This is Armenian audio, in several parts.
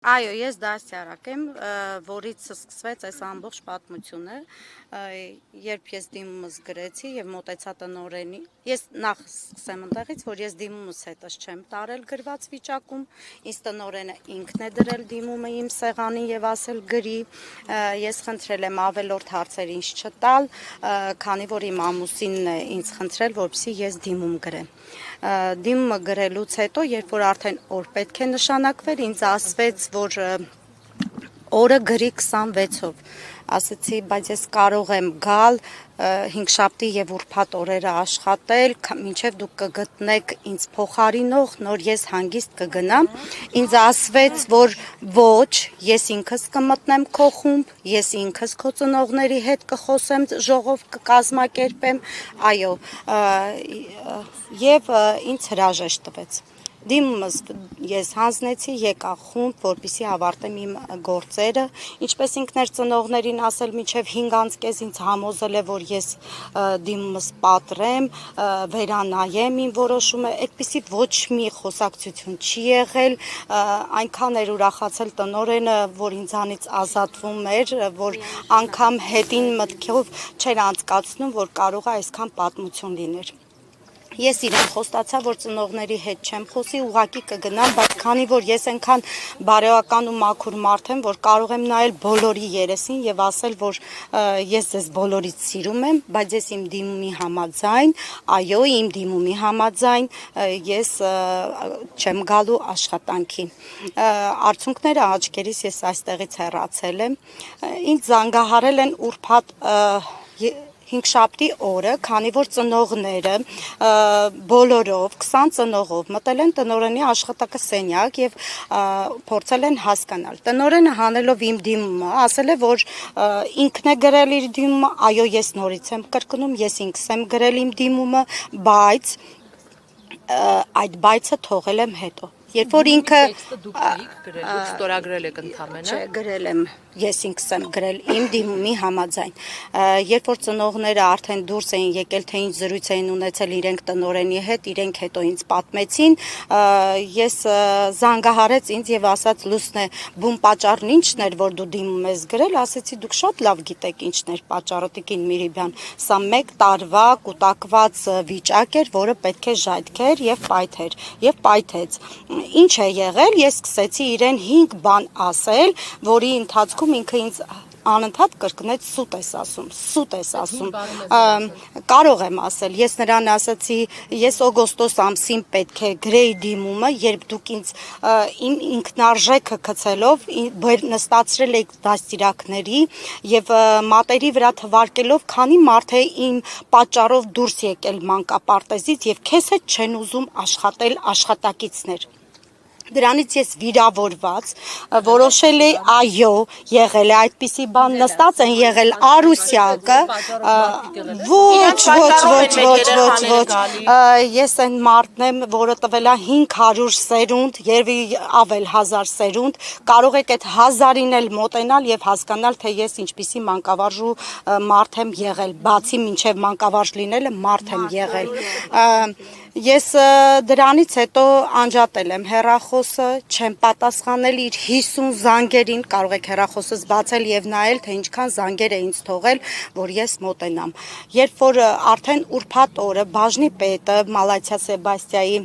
Այո, ես դասյարակ եմ, որից սկսվեց այս ամբողջ պատմությունը, երբ ես դիմումս գրեցի եւ մոտեցա տնօրենի, ես նախ սկսեմ այնտեղից, որ ես դիմումս հետս չեմ տարել գրված վիճակում, ինձ տնօրենը ինքն է դրել դիմումը իմ սեղանին եւ ասել գրի, ես խնդրել եմ ավելորդ հարցեր ինձ չտալ, քանի որ իմ ամուսինն է ինձ խնդրել, որպեսզի ես դիմում գրեմ։ Դիմումը գրելուց հետո, երբ որ արդեն օր պետք է նշանակվեր, ինձ ասվեց, որ օրը գրի 26-ով, ասեցի, բայց ես կարող եմ գալ հինգշաբթի եւ ուրբաթ օրերը աշխատել, մինչեւ դուք կգտնեք ինձ փոխարինող, նոր ես հանգիստ կգնամ, ինձ ասվեց, որ ոչ, ես ինքս կմտնեմ քո խումբ, ես ինքս քո ծնողների հետ կխոսեմ, ժողով կկազմակերպեմ, այո, եւ ինձ հրաժեշտ տվեց։ Դիմումս ես հանձնեցի, եկա խումբ, որպեսզի ավարտեմ իմ գործերը, ինչպես ինքն էր ծնողներին ասել, մինչև 5:30 ինձ համոզել է, որ ես դիմումս պատրեմ, վերանայեմ իմ որոշումը, այդպիսի ոչ մի խոսակցություն չի եղել, այնքան էր ուրախացել տնօրենը, որ ինձանից ազատվում էր, որ անգամ հետին մտքով չէր անցկացնում, որ կարող է այսքան պատմություն լիներ։ Ես իրեն խոստացա, որ ծնողների հետ չեմ խոսի, ուղղակի կգնամ, բայց քանի որ ես այնքան բարոյական ու մաքուր մարդ եմ, որ կարող եմ նայել բոլորի երեսին եւ ասել, որ ես ձեզ բոլորից սիրում եմ, բայց ես իմ դիմումի համաձայն, այո, իմ դիմումի համաձայն ես չեմ գալու աշխատանքի։ Արդյունքները աչքերիս ես այստեղից հեռացել եմ։ Ինձ զանգահարել են ուրբաթ հինգշաբթի օրը, քանի որ ծնողները բոլորով 20 ծնողով մտել են տնօրենի աշխատակը սենյակ եւ փորձել են հասկանալ։ Տնօրենը հանելով իմ դիմումը, ասել է, որ ինքն է գրել իր դիմումը, այո, ես նորից եմ կրկնում, ես ինքս եմ գրել իմ դիմումը, բայց այդ բայցը թողել եմ հետո։ Երբ որ ինքը ստորագրել եք ընդամենը։ Չէ, գրել եմ, ես ինքս եմ գրել իմ դիմումի համաձայն։ Երբ որ ծնողները արդեն դուրս էին եկել, թե ինչ զրույց էին ունեցել իրենք տնօրենի հետ, իրենք հետո ինձ պատմեցին, ես զանգահարեց ինձ եւ ասաց Լուսնե, բուն պատճառն ինչն էր, որ դու դիմում ես գրել, ասեցի դուք շատ լավ գիտեք ինչն էր պատճառը, Տիկին Միրիբյան, սա 1 տարվա կուտակված վիճակ էր, որը պետք է ժայթքեր եւ պայթեր եւ պայթեց։ Ինչ է եղել, ես սկսեցի իրեն 5 բան ասել, որի ընթացքում ինքը ինձ անընդհատ կրկնեց սուտ ես ասում, կարող եմ ասել, ես նրան ասացի, ես օգոստոս ամսին պետք է գրեի դիմումը, երբ դուք ինձ իմ ինքնարժեքը գցելով նստացրել եք դաստիարակների եւ մատերի վրա թվարկելով, քանի մարդ է իմ պատճառով դուրս եկել մանկապարտեզից եւ քեզ հետ չեն ուզում աշխատել աշխատակիցներ։ Դրանից ես վիրավորված որոշել էի, այո, եղել է այդպիսի բան, նստած են եղել Արուսյակը, ոչ, ես այն մարդն եմ, որը տվել է 500 սերունդ, երևի ավել 1000 սերունդ, կարող եք այդ 1000-ին էլ մոտենալ եւ հասկանալ, թե ես ինչպիսի մանկավարժու մարդ եմ եղել, բացի մինչեւ մանկավարժ լինելը մարդ եմ եղել։ Ես դրանից հետո անջատել եմ հեռախոսը, չեմ պատասխանել իր 50 զանգերին, կարող եք հեռախոսս բացել եւ նայել, թե ինչքան զանգեր է ինձ թողել, որ ես մոտենամ։ Երբ որ արդեն ուրբաթ օրը բաժնի պետը Մալաթիա Սեբաստիայի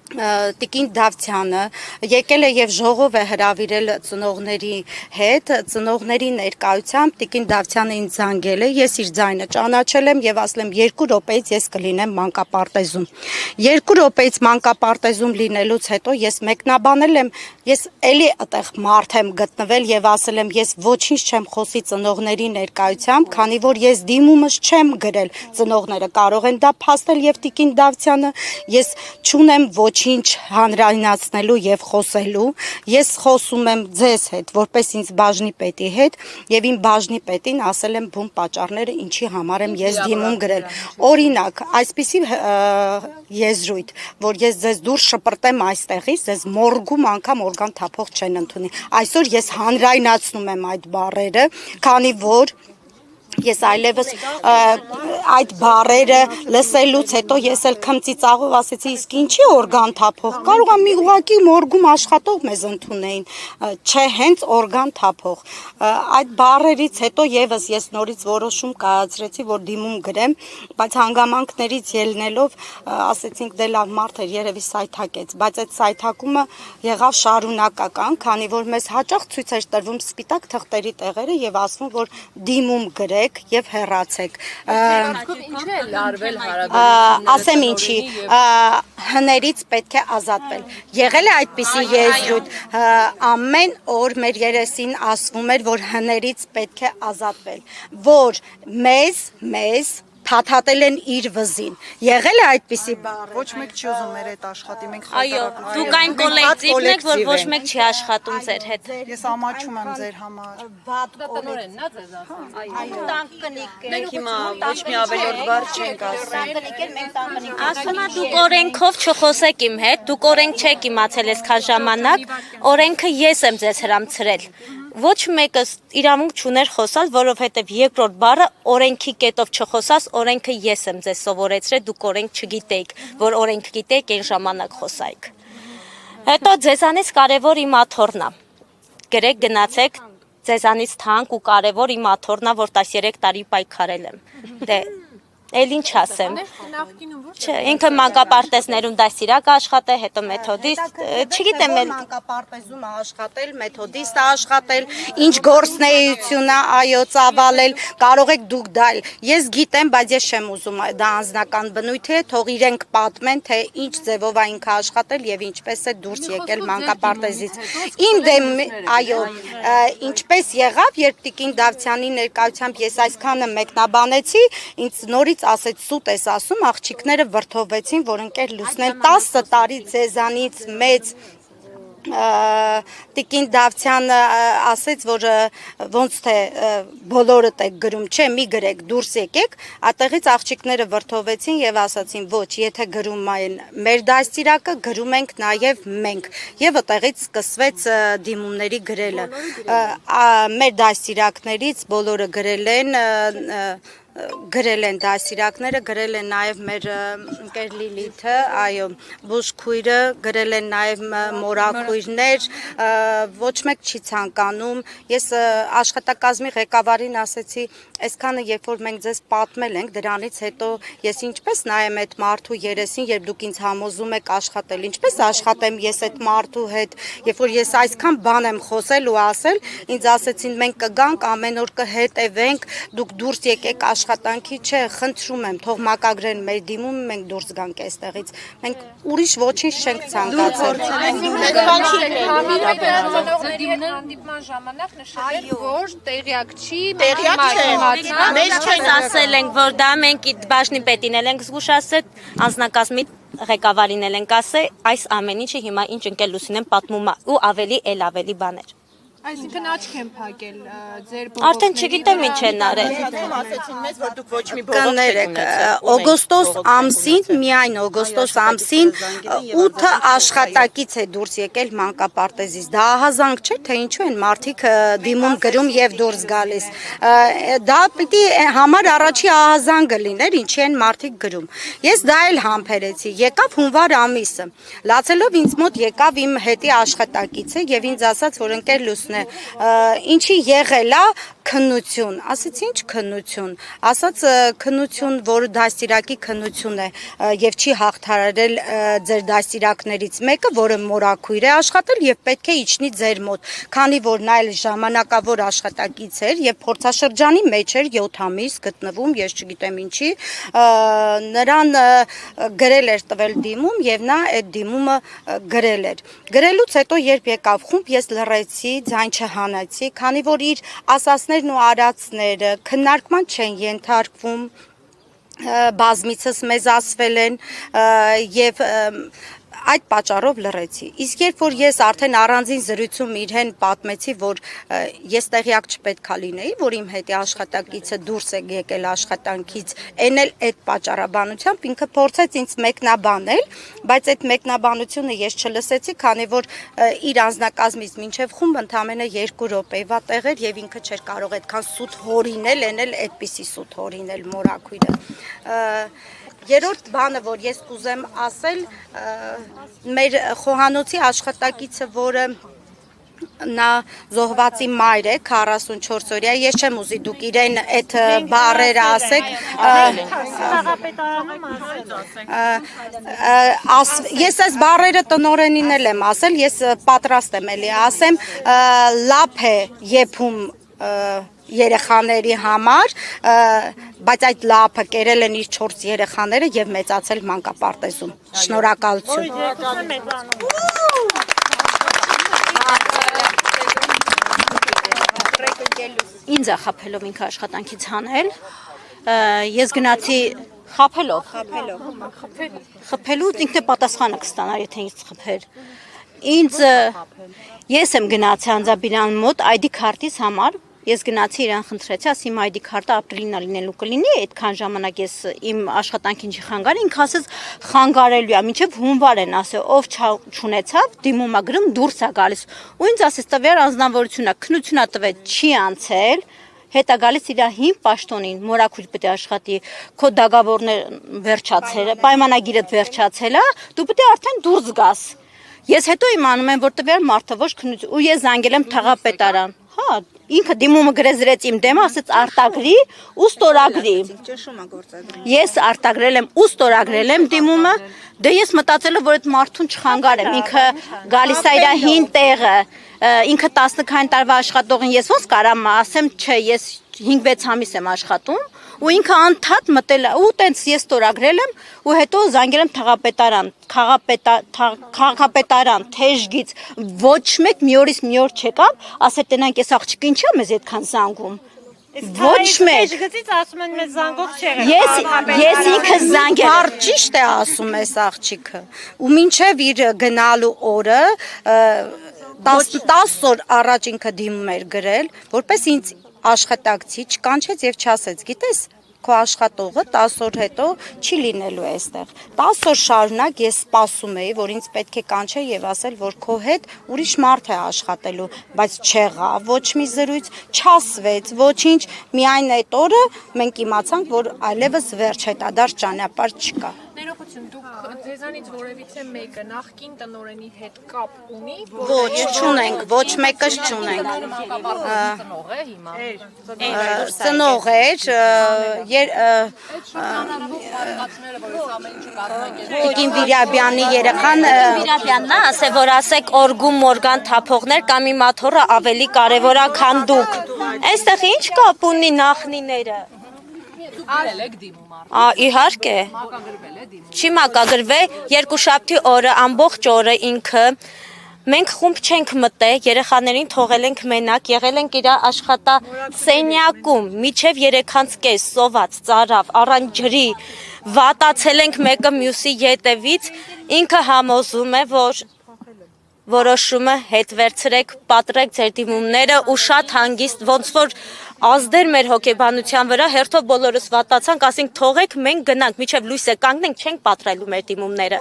Տիկին Դավթյանը եկել է եւ ժողով է հրավիրել ծնողների հետ, ծնողների ներկայությամբ Տիկին Դավթյանը ինձ զանգել է, ես իր ձայնը ճանաչել եմ եւ ասել եմ 2 րոպեից ես կլինեմ մանկապարտեզում։ 2 րոպեից մանկապարտեզում լինելուց հետո ես մեկնաբանել եմ, ես էլի այդտեղ մարդ եմ գտնվել եւ ասել եմ, ես ոչինչ չեմ խոսի ծնողների ներկայությամբ, քանի որ ես դիմումս չեմ գրել, ծնողները կարող են դա փաստել եւ Տիկին Դավթյանը, ես չունեմ ոչինչ հանրայնացնելու եւ խոսելու, ես խոսում եմ ձեզ հետ, որպես ինձ բաժնի պետի հետ եւ իմ բաժնի պետին ասել եմ բուն պատճառները, ինչի համար եմ ես դիմում գրել։ Օրինակ, այսպիսի եզրույթ, որ ես ձեզ դուրս շպրտեմ այստեղից, ձեզ մորգում անգամ օրգան թափող չեն ընդունի։ Այսօր ես հանրայնացնում եմ այդ բառերը, քանի որ Ես այլևս այդ բառերը լսելուց հետո ես էլ քմծիծաղով ասեցի, իսկ ինչի օրգան թափող, կարող է մի ուղղակի մորգում աշխատող մեզ ընդունեին, չէ հենց օրգան թափող։ Այդ բառերից հետո եւս ես նորից որոշում կայացրեցի, որ դիմում գրեմ, բայց հանգամանքներից ելնելով ասեցինք դե լավ մարդ էր երևի սայթակեց, բայց այդ սայթակումը եղավ շարունակական, քանի որ մեզ հաճախ ցույց էր տրվում սպիտակ թղթերի տեղերը եւ ասվում, որ դիմում գրեք եւ հեռացեք։ Ինչ է լարվել հարաբերությունները։ Ասեմ ինչի, հներից պետք է ազատվել։ Եղել է այդպիսի եզրույթ, ամեն օր մեր երեսին ասվում էր, որ հներից պետք է ազատվել, որ մեզ թաթատել են իր վզին։ Եղել է այդպիսի բառ։ Ոչ մեկ չի ուզում մեր հետ աշխատի, մենք Այո, դուք այն կոլեկտիվն եք, որ ոչ մեկ չի աշխատում ձեր հետ։ Ես ամաչում եմ ձեր համար։ Վատ Տնօրենն է ձեզ ասում։ այո, տանկնիկ։ Մենք հիմա ոչ մի ավելորդ բառ չենք ասում։ Տանկնիկ էլ մենք տանկնիկ։ Ասում եմ դուք օրենքով չխոսեք իմ հետ, դուք օրենք չեք իմացել այսքան ժամանակ, օրենքը ես եմ ձեզ հրամցրել։ Ոչ մեկը իրավունք չուներ խոսալ, որովհետև երկրորդ բառը օրենքի կետով չխոսած, օրենքը ես եմ ձեզ սովորեցրել, դուք օրենք չգիտեիք, որ օրենք գիտեիք, այն ժամանակ խոսայիք։ Հետո ձեզանից կարևոր իմ աթոռն է։ Գրեք գնացեք, ձեզանից թանկ ու կարևոր իմ աթոռն է, որ 13 տարի պայքարել եմ։ Դե էլ ինչ ասեմ։ Չէ, ինքը մանկապարտեզներում դասիրակ աշխատել, հետո մեթոդիստ, չգիտեմ էլ մանկապարտեզում աշխատել, մեթոդիստ աշխատել, ինչ գործնեություն է, այո, ծավալել, կարող եք դուք դա։ Ես գիտեմ, բայց ես չեմ ուզում դա անձնական բնույթ է, թող իրենք պատմեն, թե ինչ ձևով է ինքը աշխատել եւ ինչպես է դուրս եկել մանկապարտեզից։ Իմ դեմ, այո, ինչպես եղավ, երբ Տիկին Դավթյանի ներկայությամբ ես այսքանը մեկնաբանեցի, ինձ նորից ասեց սուտ ես ասում, աղջիկները վրդովվեցին, որ ընկեր Լուսնեն 10 տարի ձեզանից մեծ Տիկին Դավթյանը ասեց, որ ոնց թե բոլորդ եք գրում, չէ, մի գրեք, դուրս եկեք, այդտեղից աղջիկները վրդովվեցին եւ ասացին, ոչ, եթե գրում են մեր դաստիարակը, գրում ենք նաեւ մենք։ Եվ այդտեղից սկսվեց դիմումների գրելը։ Մեր դաստիարակներից բոլորը գրել են դասիրակները, գրել են նաև մեր ընկեր Լիլիթը, այո, բուժքույրը, գրել են նաև մորաքույրներ, ոչ մեկ չի ցանկանում։ Ես աշխատակազմի ղեկավարին ասեցի, այսքանը երբ որ մենք ձեզ պատմել ենք, դրանից հետո ես ինչպես նայեմ այդ մարդու երեսին, երբ դուք ինձ համոզում եք աշխատել, ինչպես աշխատեմ ես այդ մարդու հետ, երբ որ ես այսքան բան եմ խոսել ու ասել, ինձ ասեցին մենք կգանք, ամեն օր կհետևենք, դուք դուրս եկեք աշխատանքի, չէ, խնդրում եմ, թող մակագրեն մեր դիմում, մենք դուրս գանք այստեղից։ Մենք ուրիշ ոչինչ չենք ցանկացել։ Հանդիպման ժամանակ նշել էր, որ տեղյակ չի, Մենք չեն ասել ենք, որ դա մենք բաժնի պետին էլ ենք զգուշացել, անձնակազմի ղեկավարին էլ ենք ասել, այս ամեն ինչը հիմա ինչ ընկել Լուսինեն պատմում է ու ավելի բաներ։ Այսինքն աչք են փակել ձեր Արդեն չգիտեմ ինչ են արել։ Ասեցին մեզ, որ դուք ոչ մի բողոք չեք ունեցել։ Օգոստոս ամսին, միայն օգոստոս ամսին 8 աշխատակից է դուրս եկել մանկապարտեզից։ Դա ահազանգ չէ, թե ինչու են մարդիկ դիմում գրում եւ դուրս գալիս։ Դա պիտի համար առաջի ահազանգը լիներ, ինչի են մարդիկ գրում։ Ես դա էլ համբերեցի։ Եկավ հունվար ամիսը։ Լացելով ինձ մոտ եկավ իմ հետի աշխատակիցը եւ ինձ ասաց, որ ընկեր Լուսնե ինչի եղել է քննություն, ասեց ինչ քննություն, ասաց քննություն, որ դաստիարակի քննություն է եւ չի հաղթարարել ձեր դաստիարակներից մեկը, որը մորաքույր է աշխատել եւ պետք է իջնի ձեր մոտ, քանի որ նա էլ ժամանակավոր աշխատակից էր եւ փորձաշրջանի մեջ էր 7 ամիս գտնվում, ես չգիտեմ ինչի, նրան գրել էր տվել դիմում եւ նա այդ դիմումը գրել էր։ Գրելուց հետո երբ եկավ խումբ, ես լռեցի, ձայն չհանեցի, քանի որ իր ասածներն ու արածները քննարկման չեն ենթարկվում, բազմիցս մեզ ասվել են եւ այդ պատճառով լռեցի։ Իսկ երբ որ ես արդեն առանձին զրույցում իրեն պատմեցի, որ ես տեղյակ չպետք է լինեի, որ իմ հետի աշխատակիցը դուրս է եկել աշխատանքից, այն էլ այդ պատճառաբանությամբ ինքը փորձեց ինձ մեկնաբանել, բայց այդ մեկնաբանությունը ես չլսեցի, քանի որ իր անձնակազմից մինչև խումբ ընդամենը 2 րոպեվա տեղ էր եւ ինքը չէր կարող այդքան սուտ հորինել, այն էլ այդպիսի սուտ հորինել մորաքույրը։ Երրորդ բանը, որ ես կուզեմ ասել, մեր խոհանոցի աշխատակիցը, որը նա զոհվածի մայր է, 44-օրյա, ես չեմ ուզի դուք իրեն այդ բառերը ասեք, ես այս բառերը տնօրենին էլ եմ ասել, ես պատրաստ եմ էլի ասեմ, լափ է եփում երեխաների համար, բայց այդ լափը կերել են իր 4 երեխաները եւ մեծացել մանկապարտեզում։ Շնորհակալություն։ Ինձ է խփելով ինքը աշխատանքից հանել։ Ես գնացի խփելու ինքն է պատասխանը կստանա, եթե ինձ խփեր։ Ես եմ գնացի Անձաբիրան մոտ ID քարտից համար։ Ես գնացի իրան խնդրեցի, ասի իմ ID քարտը ապրիլին լինելու կլինի, այդքան ժամանակ ես իմ աշխատանքին չի խանգարի, ինքը ասեց խանգարելու է, մինչև հունվար են ասել, ով չունեցավ, դիմում է գրում, դուրս է գալիս։ Ու ինձ ասեց տվյալ անձնավորությունը, քննությունա տվեց, չի անցել, հետա գալիս իր հին պաշտոնին, մորաքույր պետք է աշխատի, քո դագավորներ վերջացել, պայմանագիրը վերջացել է, դու պետք է արդեն դուրս գաս։ Ես հետո իմանում եմ, որ տվյալ մարդը ոչ քննություն, ու ես զանգել եմ թաղապետարան։ Հա, ինքը դիմումը գրեզրեց իմ դեմը, ասեց արտագրի ու ստորագրի։ Ես արտագրել եմ ու ստորագրել եմ դիմումը, դե ես մտածել եմ, որ այդ մարդուն չխանգարեմ, ինքը գալիս է իր հին տեղը, ինքը 19 տարվա աշխատողին ես ոնց կարամ ասեմ, չէ, ես 5-6 ամիս եմ աշխատում, ու ինքը անդադ մտել է, ու տենց ես ստորագրել եմ, ու հետո զանգել եմ քաղաքապետարան, թեժգից, ոչ մեկ մի օրից մի օր չեկավ, ասել տենանք ես աղջիկը ինչի՞ մեզ այդքան զանգում։ Ոչ մեկ։ Թեժգծից ասում են մեզ զանգող չեղել։ Ես ինքը զանգել եմ։ Ճիշտ է ասում ես աղջիկը։ Ու մինչև իր գնալու օրը 10 օր առաջ ինքը դիմում էր գրել, որպես ինձ աշխատակցի չկանչեց եւ չասեց, գիտես, քո աշխատողը 10 օր հետո չի լինելու այստեղ։ 10 օր շարունակ ես սպասում էի, որ ինձ պետք է կանչել եւ ասել, որ քո հետ ուրիշ մարդ է աշխատելու, բայց չեղավ, ոչ մի զրույց չասվեց, ոչինչ, միայն այդ օրը մենք իմացանք, որ այլևս վերջ հետադարձ ճանապարհ չկա։ Ներողություն, դուք ձեզանից որևիցե մեկը նախկին տնօրենի հետ կապ ունի? Ոչ, չունենք, ոչ մեկս չունենք։ Ծնող է հիմա։ Ծնող էր, Տիկին Վիրաբյանի երեխան Վիրաբյանն է, ասե որ ասեք օրգում մորգան թափողներ կամ իմ աթոռը ավելի կարևոր է, քան դուք։ Այստեղ ինչ կապ ունի նախնիները։ Արել եք դիմում Իհարկե։ Չի մակագրվել, երկուշաբթի օրը ամբողջ օրը ինքը մենք խումբ չենք մտել, երեխաներին թողել ենք մենակ, եղել ենք իր աշխատասենյակում, միջև 3:30 սոված, ծարավ, առանց ջրի, վատացել ենք մեկը մյուսի ետևից, ինքը համոզում է, որ որոշումը հետ վերցրեք, պատրեք ձեր դիմումները ու շատ հանգիստ, ոնց որ ազդեր մեր հոգեբանության վրա, հերթով բոլորս վատացանք, ասենք թողեք մենք գնանք, միջև լույսը կանգնենք, չենք պատրելու մեր դիմումները։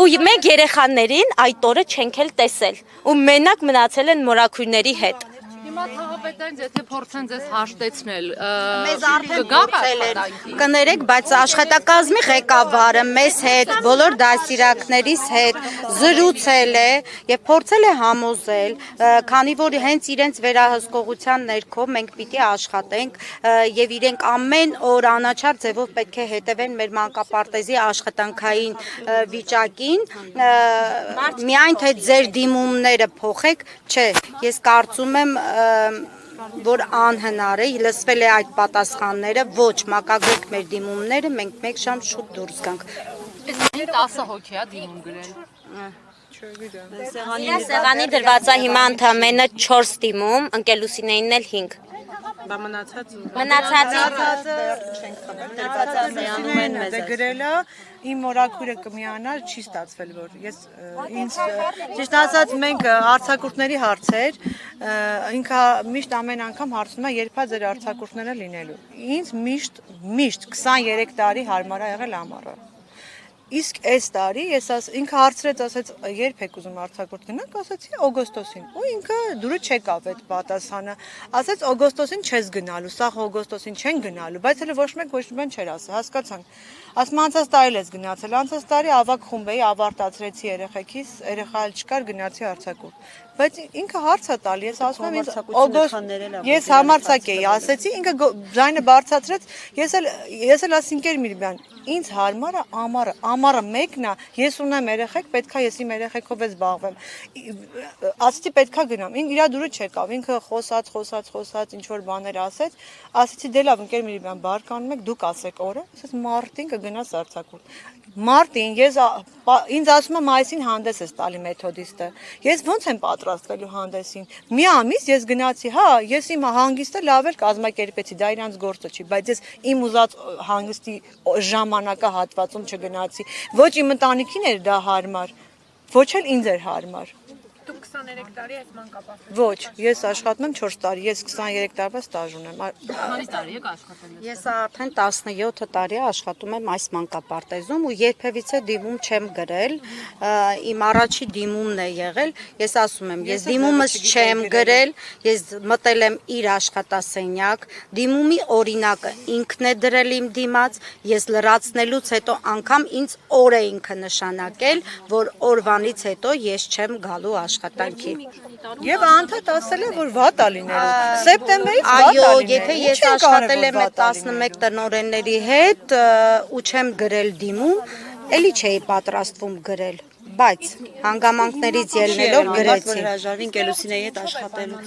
Ու մենք երեխաներին այդ օրը չենք էլ տեսել, ու մենակ մնացել են մորաքույրների հետ։ Հիմա թաղապետային եթե փորձեն ձեզ հաշտեցնել, Մեզ արդեն փորձել են, կներեք, բայց աշխատակազմի ղեկավարը մեզ հետ, բոլոր դասիրակներից հետ զրուցել է եւ փորձել է համոզել, քանի որ հենց իրենց վերահսկողության ներքո մենք պիտի աշխատենք եւ իրենք ամեն օր անաչառ ձևով պետք է հետևեն մեր մանկապարտեզի աշխատանքային վիճակին, միայն թե ձեր դիմումները փոխեք, չէ, ես կարծում եմ որ անհնար է, լսվել է այդ պատասխանները, ոչ, մակագրեք մեր դիմումները, մենք մեկ ժամ շուտ դուրս գանք։ 10 հոգի է դիմում գրել։ Սեղանի դրված է հիմա ընդամենը 4 դիմում, ընկելուսինեին էլ 5։ Բա մնացած Մնացածի չենք խմել, դերվածածը անում են մեզ։ Դե գրելա իմ օրակույրը կմիանար, չի ստացվել որ ես ինձ ճիշտ ասած մենք արձակուրդների հարցեր ինքը միշտ ամեն անգամ հարցնում է երբ է ձեր արձակուրդները լինելու։ Ինձ միշտ 23 տարի հարմար ա եղել ամառը։ Իսկ այս տարի ես ինքը հարցրեց, ասեց երբ եք ուզում արձակուրդ գնանք, ասացի օգոստոսին։ Ու ինքը դուրը չեկավ այդ պատասխանը։ Ասեց օգոստոսին չես գնալու, սա օգոստոսին չեն գնալու, բայց հələ ոչ մեկ ոչ մի բան չէր ասա, հասկացանք։ Ասում անցած տարի ես գնացել, անցած տարի ավակ խումբ էի, ավարտացրեցի երեխեքիս, երեխա էլ չկար, գնացի արձակուրդ։ Բայց ինքը հարց է տալի, ես ասում եմ ինձ օգոստ ես համարցակ էի, ասեցի, ինքը ձայնը բարձրացրեց, ես էլ ասինքեր Միրբյան, ինձ հարմար է ամառը մեկն է, ես ունեմ երեխեք, պետքա ես իմ երեխեքով զբաղվեմ։ Ասեցի պետքա գնամ, իր դուրը չեկավ, ինքը խոսած ինչ որ բաներ ասեց, ասեցի դե լավ ընկեր Միրբյան, բարկանում եք, դուք ասեք օրը, ասես մարտին կգնաս արձակուրդ։ Մարտին ինձ ասում է մայիսին հանդես ես տալի մեթոդիստը։ Ես ոնց եմ պատրաստվելու հանդեսին։ Մի ամիս ես գնացի, հա, ես իմ հանգիստը լավ էլ կազմակերպեցի, դա իրանց գործը չի, բայց ես իմ ուզած հանգստի ժամանակահատվածում չգնացի։ Ոչ իմ ընտանիքին էր դա հարմար, ոչ էլ ինձ էր հարմար։ Դուք 23 տարի այս մանկապարտեզում։ Ոչ, ես աշխատում եմ 4 տարի, ես 23 տարվա ստաժ ունեմ։ քանի տարի եք աշխատել։ Ես արդեն 17 տարի աշխատում եմ այս մանկապարտեզում ու երբևիցե դիմում չեմ գրել, իմ առաջի դիմումն է եղել, ես ասում եմ, ես դիմումս չեմ գրել, ես մտել եմ իր աշխատասենյակ, դիմումի օրինակը ինքն է դրել իմ դիմաց, ես լրացնելուց հետո անգամ ինձ օր է ինքը նշանակել, որ օրվանից հետո ես չեմ գալու աշխատանքի։ Եվ անդադ ասել է, որ վատ է լինելու։ Սեպտեմբերից վատ է Այո, լինելու։ եթե ես աշխատել եմ այդ 11 տնօրենների հետ ու չեմ գրել դիմում, էլի չէի պատրաստվում գրել, բայց հանգամանքներից ելնելով գրեցի։ Հրաժարվին Կելուսինեի հետ աշխատելու։